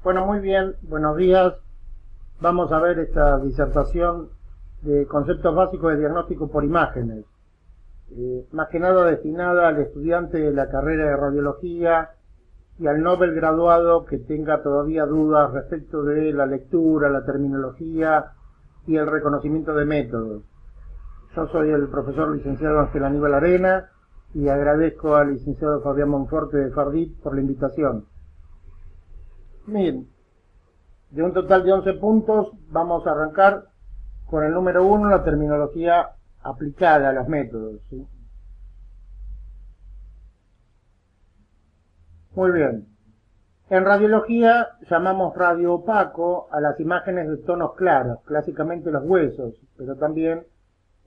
Bueno, muy bien, buenos días. Vamos a ver esta disertación de conceptos básicos de diagnóstico por imágenes. Más que nada destinada al estudiante de la carrera de radiología y al novel graduado que tenga todavía dudas respecto de la lectura, la terminología y el reconocimiento de métodos. Yo soy el profesor licenciado Ángel Aníbal Arena y agradezco al licenciado Fabián Monforte de Fardit por la invitación. Bien, de un total de 11 puntos vamos a arrancar con el número 1, la terminología aplicada a los métodos, ¿sí? Muy bien. En radiología llamamos radio opaco a las imágenes de tonos claros, clásicamente los huesos, pero también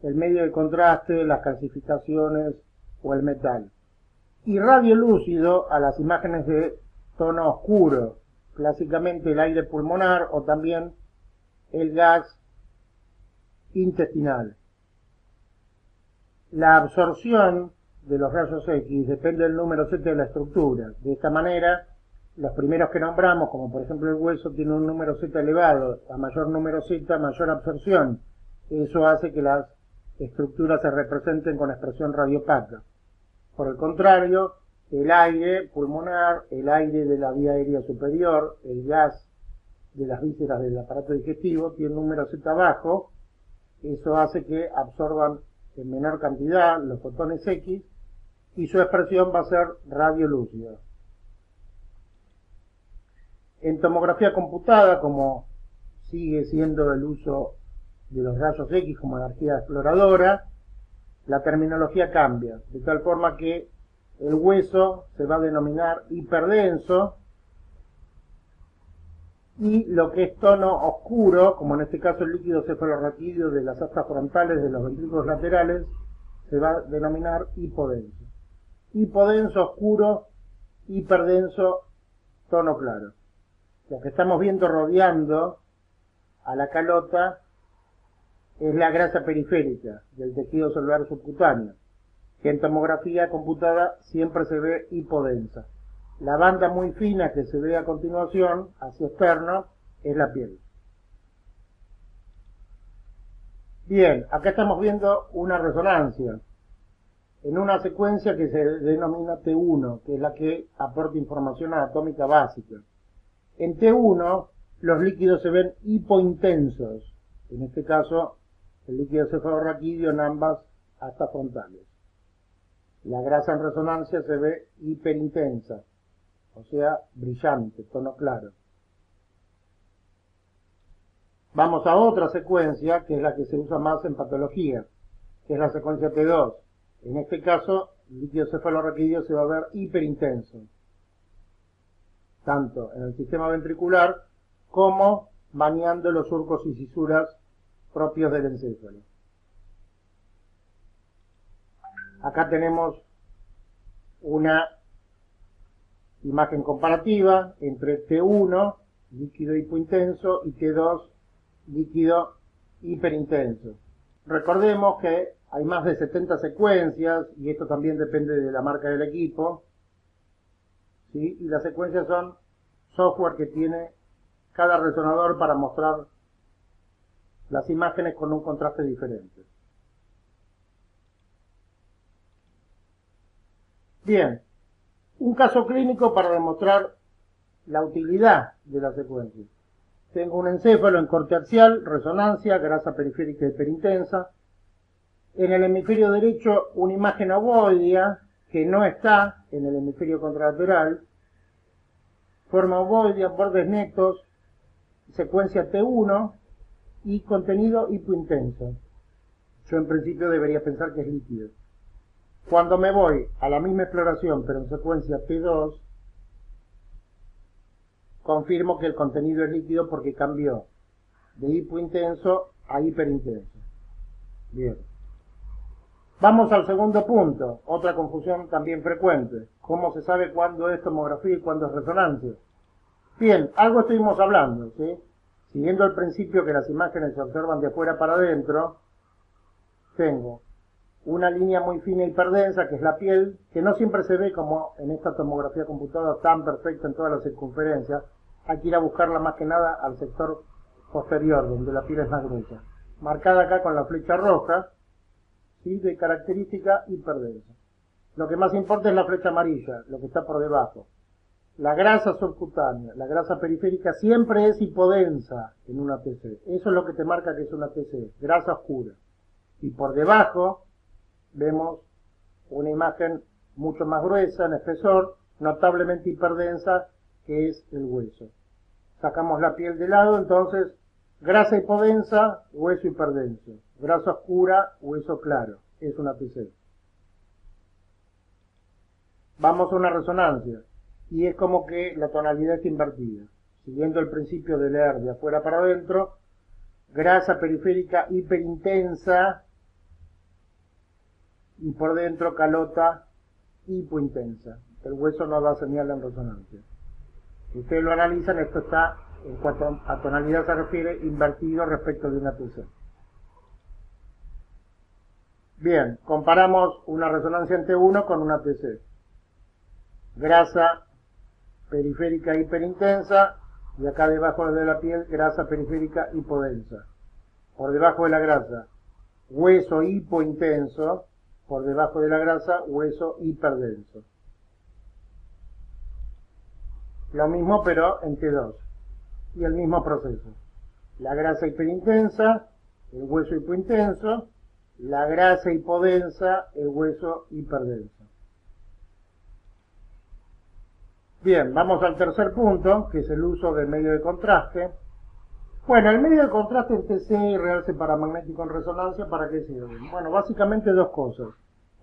el medio de contraste, las calcificaciones o el metal. Y radiolúcido a las imágenes de tono oscuro, clásicamente el aire pulmonar o también el gas intestinal. La absorción de los rayos X depende del número Z de la estructura. De esta manera, los primeros que nombramos, como por ejemplo el hueso, tiene un número Z elevado. A mayor número Z, mayor absorción. Eso hace que las estructuras se representen con expresión radiopaca. Por el contrario, el aire pulmonar, el aire de la vía aérea superior, el gas de las vísceras del aparato digestivo, tiene un número Z bajo. Eso hace que absorban en menor cantidad los fotones X y su expresión va a ser radiolúcida. En tomografía computada, como sigue siendo el uso de los rayos X como energía exploradora, la terminología cambia, de tal forma que el hueso se va a denominar hiperdenso y lo que es tono oscuro, como en este caso el líquido cefalorraquídeo de las astas frontales de los ventrículos laterales, se va a denominar hipodenso. Hipodenso oscuro, hiperdenso tono claro. Lo que estamos viendo rodeando a la calota es la grasa periférica del tejido celular subcutáneo, que en tomografía computada siempre se ve hipodensa. La banda muy fina que se ve a continuación, hacia externo, es la piel. Bien, acá estamos viendo una resonancia en una secuencia que se denomina T1, que es la que aporta información anatómica básica. En T1 los líquidos se ven hipointensos, en este caso el líquido cefalorraquídeo en ambas astas frontales. La grasa en resonancia se ve hiperintensa, o sea, brillante, tono claro. Vamos a otra secuencia, que es la que se usa más en patología, que es la secuencia T2. En este caso, el líquido cefalorraquídeo se va a ver hiperintenso, tanto en el sistema ventricular como bañando los surcos y cisuras propios del encéfalo. Acá tenemos una imagen comparativa entre T1, líquido hipointenso, y T2, líquido hiperintenso. Recordemos que hay más de 70 secuencias, y esto también depende de la marca del equipo, ¿sí? Y las secuencias son software que tiene cada resonador para mostrar las imágenes con un contraste diferente. Bien, un caso clínico para demostrar la utilidad de la secuencia. Tengo un encéfalo en corte axial, resonancia, grasa periférica hiperintensa. En el hemisferio derecho una imagen ovoidea que no está en el hemisferio contralateral. Forma ovoidea, bordes netos, secuencia T1 y contenido hipointenso. Yo en principio debería pensar que es líquido. Cuando me voy a la misma exploración, pero en secuencia T2, confirmo que el contenido es líquido porque cambió de hipointenso a hiperintenso. Bien. Vamos al segundo punto, otra confusión también frecuente. ¿Cómo se sabe cuándo es tomografía y cuándo es resonancia? Bien, algo estuvimos hablando, ¿sí? Siguiendo el principio que las imágenes se observan de afuera para adentro, tengo una línea muy fina hiperdensa, que es la piel, que no siempre se ve como en esta tomografía computada tan perfecta en todas las circunferencias. hay que ir a buscarla más que nada al sector posterior, donde la piel es más gruesa. Marcada acá con la flecha roja, ¿sí? De característica hiperdensa. Lo que más importa es la flecha amarilla, lo que está por debajo. La grasa subcutánea, la grasa periférica siempre es hipodensa en una TC. Eso es lo que te marca que es una TC, grasa oscura. Y por debajo vemos una imagen mucho más gruesa en espesor, notablemente hiperdensa, que es el hueso. Sacamos la piel de lado, entonces, grasa hipodensa, hueso hiperdenso. Grasa oscura, hueso claro. Es una TC. Vamos a una resonancia. Y es como que la tonalidad está invertida. Siguiendo el principio de leer de afuera para adentro, grasa periférica hiperintensa y por dentro calota hipointensa. El hueso no da señal en resonancia. Si ustedes lo analizan, esto está, en cuanto a tonalidad se refiere, invertido respecto de una TC. Bien, comparamos una resonancia en T1 con una TC. Grasa periférica hiperintensa y acá debajo de la piel grasa periférica hipodensa. Por debajo de la grasa hueso hipointenso, por debajo de la grasa hueso hiperdenso. Lo mismo pero en T2 y el mismo proceso. La grasa hiperintensa, el hueso hipointenso, la grasa hipodensa, el hueso hiperdenso. Bien, vamos al tercer punto, que es el uso del medio de contraste. Bueno, el medio de contraste en TC y realce paramagnético en resonancia, ¿para qué sirve? Bueno, básicamente dos cosas.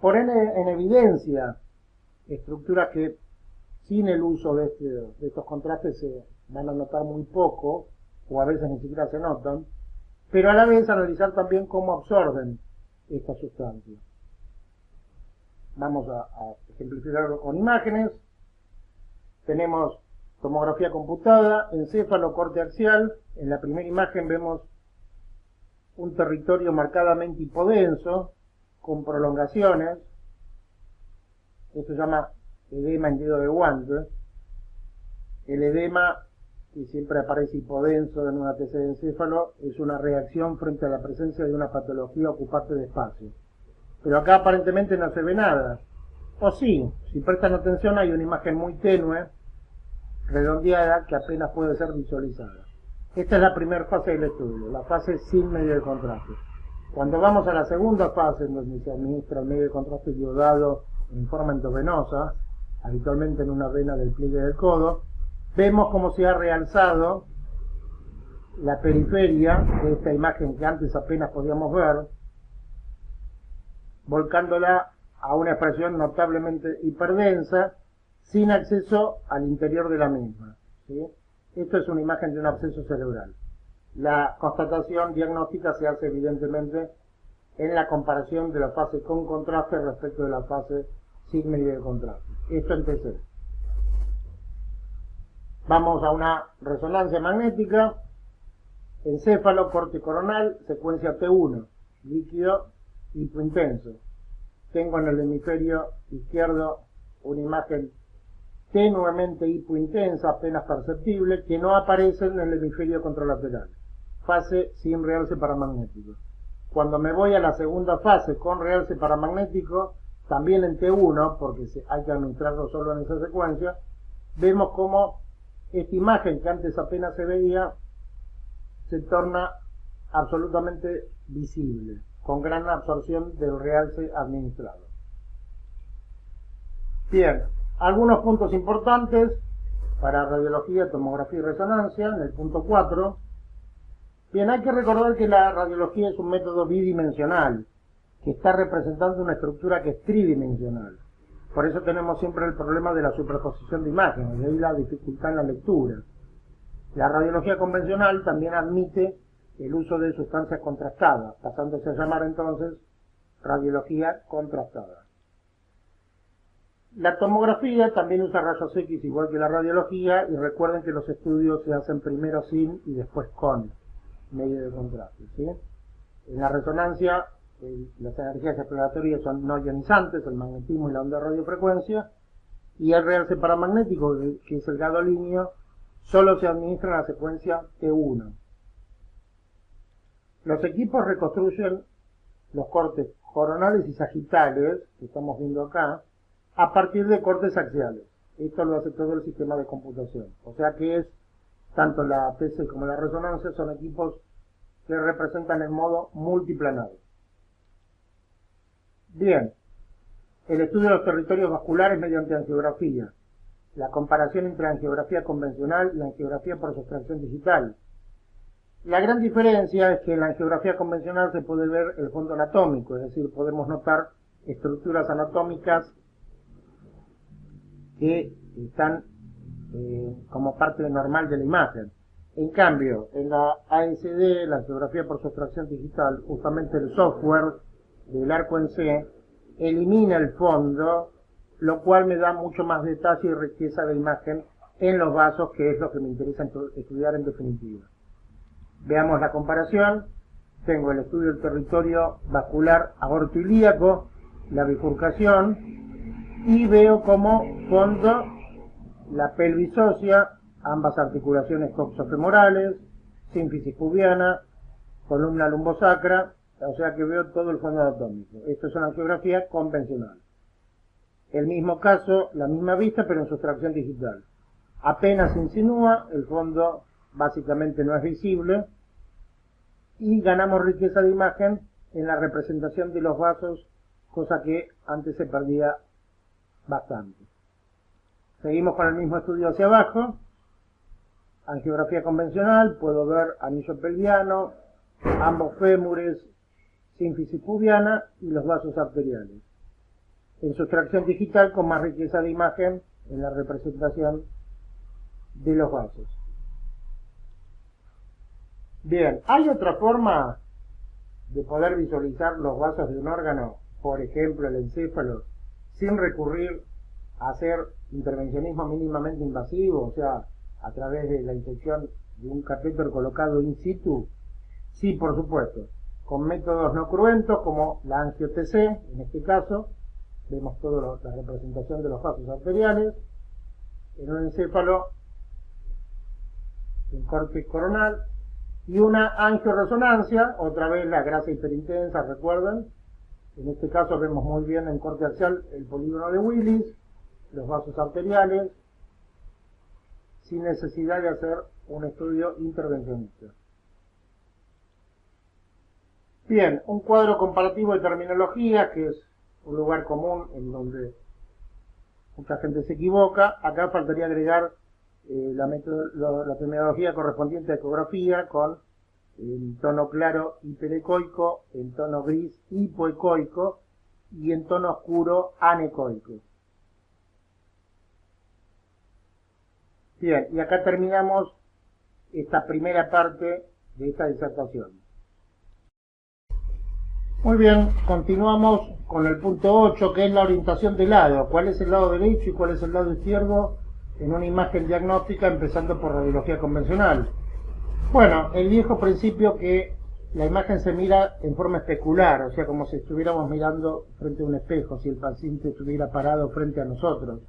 Poner en evidencia estructuras que sin el uso de estos contrastes se van a notar muy poco, o a veces ni siquiera se notan, pero a la vez analizar también cómo absorben estas sustancias. Vamos a ejemplificarlo con imágenes. Tenemos tomografía computada, encéfalo, corte axial. En la primera imagen vemos un territorio marcadamente hipodenso, con prolongaciones. Esto se llama edema en dedo de guante. El edema, que siempre aparece hipodenso en una TC de encéfalo, es una reacción frente a la presencia de una patología ocupante de espacio. Pero acá aparentemente no se ve nada. O sí, si prestan atención hay una imagen muy tenue, redondeada, que apenas puede ser visualizada. Esta es la primera fase del estudio, la fase sin medio de contraste. Cuando vamos a la segunda fase, en donde se administra el medio de contraste iodado en forma endovenosa, habitualmente en una vena del pliegue del codo, vemos cómo se ha realzado la periferia de esta imagen que antes apenas podíamos ver, volcándola a una expresión notablemente hiperdensa, sin acceso al interior de la misma, ¿sí? Esto es una imagen de un absceso cerebral. La constatación diagnóstica se hace evidentemente en la comparación de la fase con contraste respecto de la fase sin medio de contraste. Esto en TC. Vamos a una resonancia magnética, encéfalo, corte coronal, secuencia T1, líquido hipointenso. Tengo en el hemisferio izquierdo una imagen tenuemente hipointensa, apenas perceptible, que no aparece en el hemisferio contralateral. Fase sin realce paramagnético. Cuando me voy a la segunda fase con realce paramagnético, también en T1, porque hay que administrarlo solo en esa secuencia, vemos cómo esta imagen que antes apenas se veía se torna absolutamente visible, con gran absorción del realce administrado. Bien, algunos puntos importantes para radiología, tomografía y resonancia, en el punto 4. Bien, hay que recordar que la radiología es un método bidimensional, que está representando una estructura que es tridimensional. Por eso tenemos siempre el problema de la superposición de imágenes, de ahí la dificultad en la lectura. La radiología convencional también admite el uso de sustancias contrastadas, pasándose a llamar entonces radiología contrastada. La tomografía también usa rayos X igual que la radiología, y recuerden que los estudios se hacen primero sin y después con medio de contraste, ¿sí? En la resonancia, las energías exploratorias son no ionizantes, el magnetismo y la onda de radiofrecuencia, y el realce paramagnético, que es el gadolínio, solo se administra la secuencia T1. Los equipos reconstruyen los cortes coronales y sagitales, que estamos viendo acá, a partir de cortes axiales. Esto lo hace todo el sistema de computación. O sea que tanto la PC como la resonancia son equipos que representan el modo multiplanar. Bien, el estudio de los territorios vasculares mediante angiografía. La comparación entre la angiografía convencional y la angiografía por sustracción digital. La gran diferencia es que en la angiografía convencional se puede ver el fondo anatómico, es decir, podemos notar estructuras anatómicas que están como parte normal de la imagen. En cambio, en la ASD, la angiografía por sustracción digital, justamente el software del arco en C elimina el fondo, lo cual me da mucho más detalle y riqueza de imagen en los vasos, que es lo que me interesa estudiar en definitiva. Veamos la comparación. Tengo el estudio del territorio vascular aortoilíaco, la bifurcación, y veo como fondo la pelvis ósea, ambas articulaciones coxofemorales, sínfisis pubiana, columna lumbosacra, o sea que veo todo el fondo anatómico. Esto es una angiografía convencional. El mismo caso, la misma vista, pero en sustracción digital. Apenas se insinúa, el fondo básicamente no es visible, y ganamos riqueza de imagen en la representación de los vasos, cosa que antes se perdía bastante. Seguimos con el mismo estudio hacia abajo. Angiografía convencional, puedo ver anillo pelviano, ambos fémures, sínfisis pubiana y los vasos arteriales. En sustracción digital, con más riqueza de imagen en la representación de los vasos. Bien, ¿hay otra forma de poder visualizar los vasos de un órgano, por ejemplo el encéfalo, sin recurrir a hacer intervencionismo mínimamente invasivo, o sea, a través de la inyección de un catéter colocado in situ? Sí, por supuesto, con métodos no cruentos como la angio-TC, en este caso, vemos toda la representación de los vasos arteriales, en un encéfalo, en corte coronal, y una angioresonancia, otra vez la grasa hiperintensa, recuerdan, en este caso vemos muy bien en corte axial el polígono de Willis, los vasos arteriales, sin necesidad de hacer un estudio intervencionista. Bien, un cuadro comparativo de terminología, que es un lugar común en donde mucha gente se equivoca. Acá faltaría agregar la terminología correspondiente a ecografía con en tono claro hiperecoico, en tono gris hipoecoico y en tono oscuro anecoico. Bien, y acá terminamos esta primera parte de esta disertación. Muy bien, continuamos con el punto 8, que es la orientación de lado. ¿Cuál es el lado derecho y cuál es el lado izquierdo en una imagen diagnóstica, empezando por radiología convencional? Bueno, el viejo principio que la imagen se mira en forma especular, o sea, como si estuviéramos mirando frente a un espejo, si el paciente estuviera parado frente a nosotros,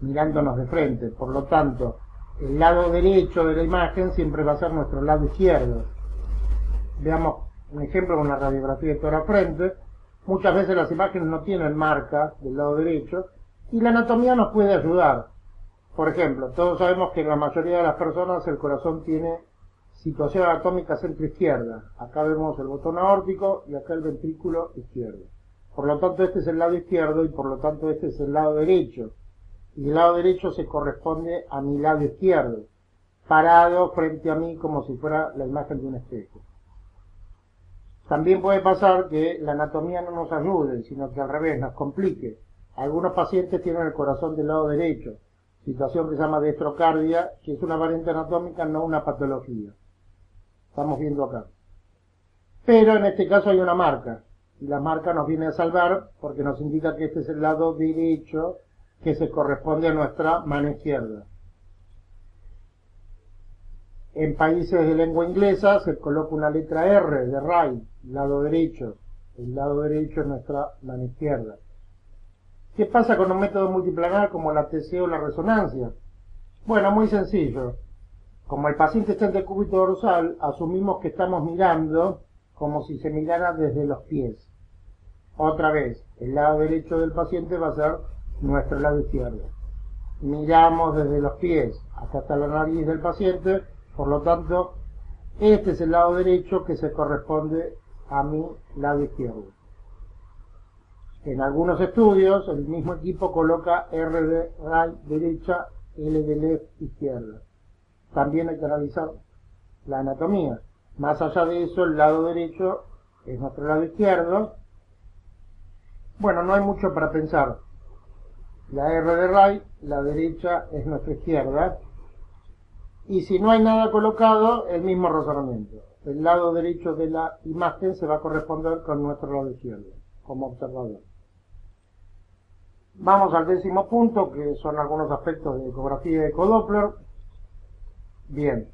mirándonos de frente. Por lo tanto, el lado derecho de la imagen siempre va a ser nuestro lado izquierdo. Veamos un ejemplo con la radiografía de tórax-frente. Muchas veces las imágenes no tienen marcas del lado derecho y la anatomía nos puede ayudar. Por ejemplo, todos sabemos que en la mayoría de las personas el corazón tiene situación anatómica centro-izquierda. Acá vemos el botón aórtico y acá el ventrículo izquierdo. Por lo tanto, este es el lado izquierdo y por lo tanto este es el lado derecho. Y el lado derecho se corresponde a mi lado izquierdo, parado frente a mí como si fuera la imagen de un espejo. También puede pasar que la anatomía no nos ayude, sino que al revés nos complique. Algunos pacientes tienen el corazón del lado derecho, situación que se llama destrocardia, que es una variante anatómica, no una patología. Estamos viendo acá. Pero en este caso hay una marca, y la marca nos viene a salvar porque nos indica que este es el lado derecho que se corresponde a nuestra mano izquierda. En países de lengua inglesa se coloca una letra R de right, lado derecho. El lado derecho es nuestra mano izquierda. ¿Qué pasa con un método multiplanar como la TC o la resonancia? Bueno, muy sencillo. Como el paciente está en decúbito dorsal, asumimos que estamos mirando como si se mirara desde los pies. Otra vez, el lado derecho del paciente va a ser nuestro lado izquierdo. Miramos desde los pies hasta la nariz del paciente, por lo tanto, este es el lado derecho que se corresponde a mi lado izquierdo. En algunos estudios, el mismo equipo coloca R de right derecha, L de left izquierda. También hay que analizar la anatomía. Más allá de eso, el lado derecho es nuestro lado izquierdo. Bueno, no hay mucho para pensar. La R de right, la derecha es nuestra izquierda. Y si no hay nada colocado, el mismo razonamiento. El lado derecho de la imagen se va a corresponder con nuestro lado izquierdo, como observador. Vamos al 10º punto, que son algunos aspectos de ecografía de ecodoppler. Bien,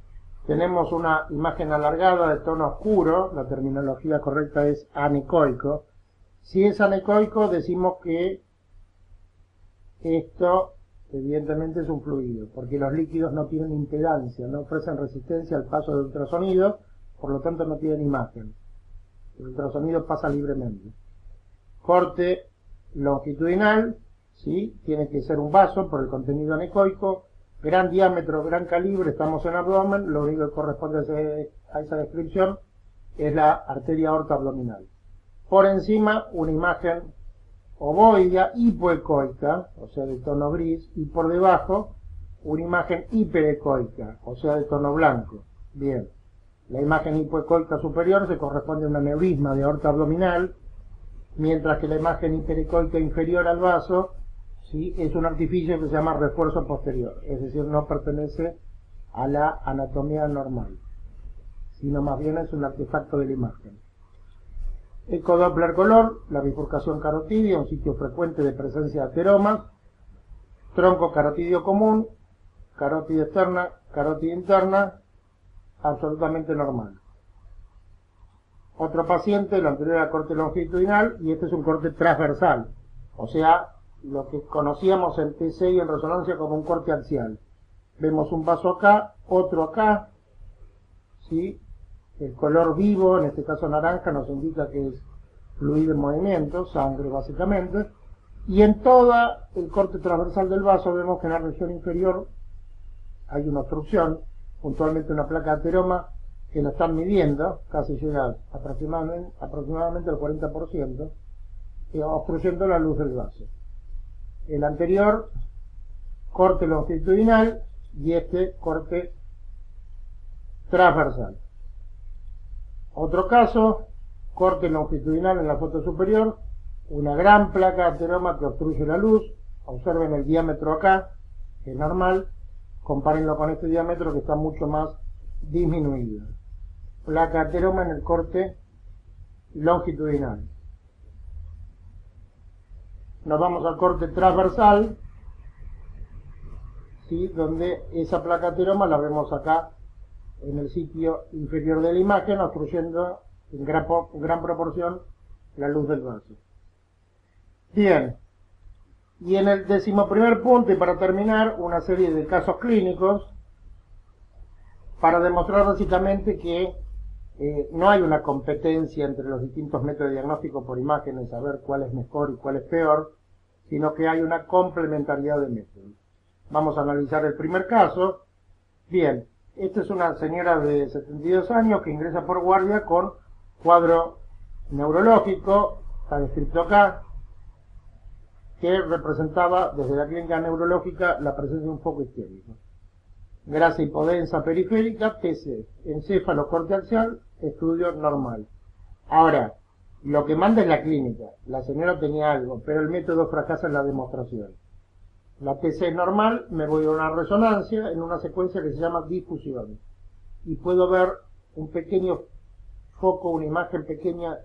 tenemos una imagen alargada de tono oscuro, la terminología correcta es anecoico. Si es anecoico, decimos que esto evidentemente es un fluido, porque los líquidos no tienen impedancia, no ofrecen resistencia al paso del ultrasonido, por lo tanto no tienen imagen. El ultrasonido pasa libremente. Corte longitudinal, ¿sí? Tiene que ser un vaso por el contenido anecoico, gran diámetro, gran calibre, estamos en abdomen, lo único que corresponde a esa descripción es la arteria aorta abdominal. Por encima, una imagen ovoidea hipoecoica, o sea de tono gris, y por debajo, una imagen hiperecoica, o sea de tono blanco. Bien, la imagen hipoecoica superior se corresponde a un aneurisma de aorta abdominal, mientras que la imagen hiperecoica inferior al vaso, ¿sí?, es un artificio que se llama refuerzo posterior, es decir, no pertenece a la anatomía normal, sino más bien es un artefacto de la imagen. Ecodoppler color, la bifurcación carotidia, un sitio frecuente de presencia de ateromas, tronco carotidio común, carótida externa, carótida interna, absolutamente normal. Otro paciente, el anterior era corte longitudinal y este es un corte transversal, o sea, lo que conocíamos en TC y en resonancia como un corte axial. Vemos un vaso acá, otro acá, ¿sí? El color vivo, en este caso naranja, nos indica que es fluido en movimiento, sangre básicamente, y en todo el corte transversal del vaso vemos que en la región inferior hay una obstrucción, puntualmente una placa de ateroma, que la están midiendo, casi llega aproximadamente al 40%, obstruyendo la luz del vaso. El anterior, corte longitudinal, y este, corte transversal. Otro caso, corte longitudinal en la foto superior, una gran placa de ateroma que obstruye la luz. Observen el diámetro acá, que es normal, compárenlo con este diámetro que está mucho más disminuido. Placa de ateroma en el corte longitudinal. Nos vamos al corte transversal, ¿sí?, donde esa placa de ateroma la vemos acá en el sitio inferior de la imagen, obstruyendo en gran proporción la luz del vaso. Bien, y en el 11º punto, y para terminar, una serie de casos clínicos para demostrar básicamente que no hay una competencia entre los distintos métodos de diagnóstico por imágenes, saber cuál es mejor y cuál es peor, sino que hay una complementariedad de métodos. Vamos a analizar el primer caso. Bien, esta es una señora de 72 años que ingresa por guardia con cuadro neurológico, está descrito acá, que representaba desde la clínica neurológica la presencia de un foco isquémico. Grasa hipodensa periférica, TC, encéfalo corte axial, estudio normal. Ahora, lo que manda es la clínica. La señora tenía algo, pero el método fracasa en la demostración. La TC es normal, me voy a una resonancia en una secuencia que se llama difusión. Y puedo ver un pequeño foco, una imagen pequeña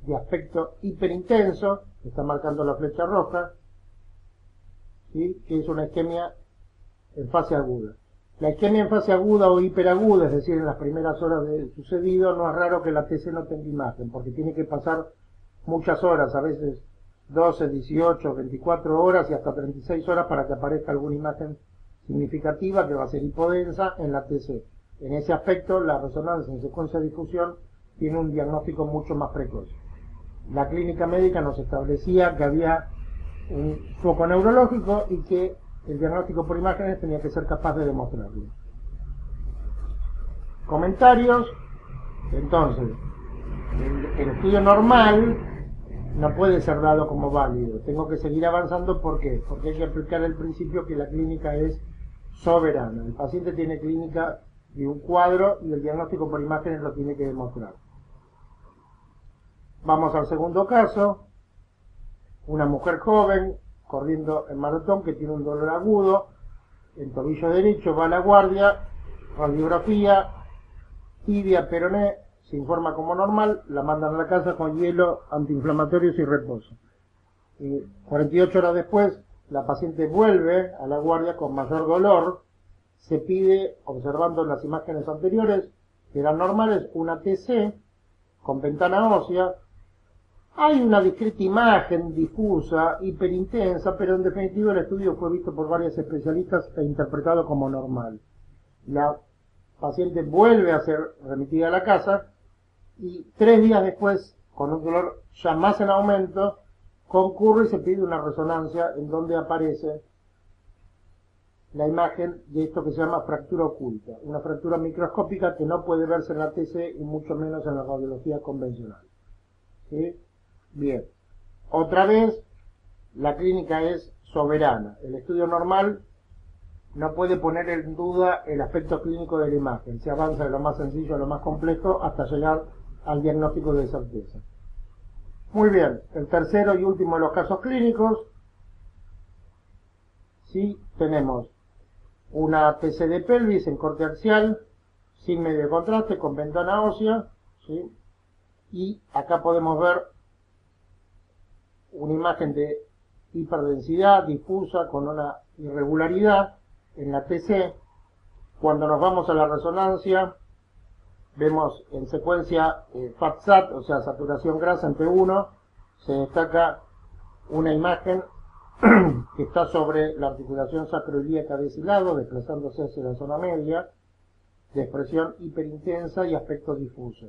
de aspecto hiperintenso, que está marcando la flecha roja, ¿sí?, que es una isquemia en fase aguda. La isquemia en fase aguda o hiperaguda, es decir, en las primeras horas del sucedido, no es raro que la TC no tenga imagen, porque tiene que pasar muchas horas, a veces 12, 18, 24 horas y hasta 36 horas para que aparezca alguna imagen significativa, que va a ser hipodensa, en la TC. En ese aspecto, la resonancia en secuencia de difusión tiene un diagnóstico mucho más precoz. La clínica médica nos establecía que había un foco neurológico y que el diagnóstico por imágenes tenía que ser capaz de demostrarlo. Comentarios. Entonces, el estudio normal no puede ser dado como válido. Tengo que seguir avanzando. ¿Por qué? Porque hay que aplicar el principio que la clínica es soberana. El paciente tiene clínica de un cuadro y el diagnóstico por imágenes lo tiene que demostrar. Vamos al segundo caso. Una mujer joven corriendo en maratón que tiene un dolor agudo en tobillo derecho, va a la guardia, radiografía, tibia, peroné, se informa como normal, la mandan a la casa con hielo, antiinflamatorios y reposo. 48 horas después, la paciente vuelve a la guardia con mayor dolor, se pide, observando las imágenes anteriores, que eran normales, una TC con ventana ósea. Hay una discreta imagen difusa, hiperintensa, pero en definitiva el estudio fue visto por varios especialistas e interpretado como normal. La paciente vuelve a ser remitida a la casa y 3 días después, con un dolor ya más en aumento, concurre y se pide una resonancia en donde aparece la imagen de esto que se llama fractura oculta, una fractura microscópica que no puede verse en la TC y mucho menos en la radiología convencional. ¿Sí? Bien, otra vez la clínica es soberana. El estudio normal no puede poner en duda el aspecto clínico de la imagen. Se avanza de lo más sencillo a lo más complejo hasta llegar al diagnóstico de certeza. Muy bien, el tercero y último de los casos clínicos. Sí, tenemos una TC de pelvis en corte axial, sin medio de contraste, con ventana ósea, ¿sí? Y acá podemos ver una imagen de hiperdensidad difusa con una irregularidad en la TC. Cuando nos vamos a la resonancia, vemos en secuencia FAT-SAT, o sea, saturación grasa en P1, se destaca una imagen que está sobre la articulación sacroilíaca de ese lado, desplazándose hacia la zona media, de expresión hiperintensa y aspecto difuso.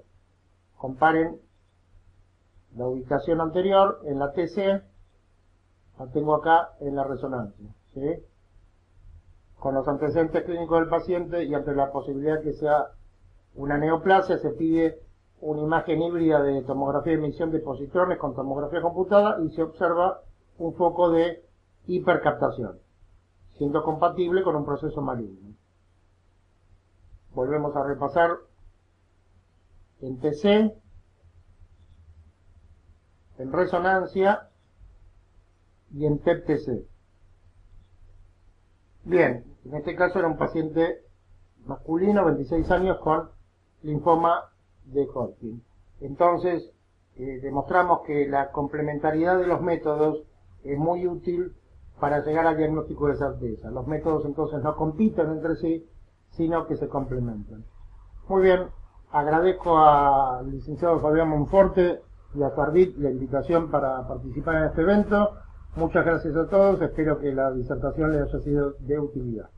Comparen la ubicación anterior en la TC, la tengo acá en la resonancia, ¿sí? Con los antecedentes clínicos del paciente y ante la posibilidad que sea una neoplasia, se pide una imagen híbrida de tomografía de emisión de positrones con tomografía computada y se observa un foco de hipercaptación, siendo compatible con un proceso maligno. Volvemos a repasar en TC, en resonancia y en TEP-TC. Bien, en este caso era un paciente masculino, 26 años, con linfoma de Hodgkin. Entonces, demostramos que la complementariedad de los métodos es muy útil para llegar al diagnóstico de certeza. Los métodos entonces no compiten entre sí, sino que se complementan. Muy bien, agradezco al licenciado Fabián Monforte y a Fardit la invitación para participar en este evento. Muchas gracias a todos, espero que la disertación les haya sido de utilidad.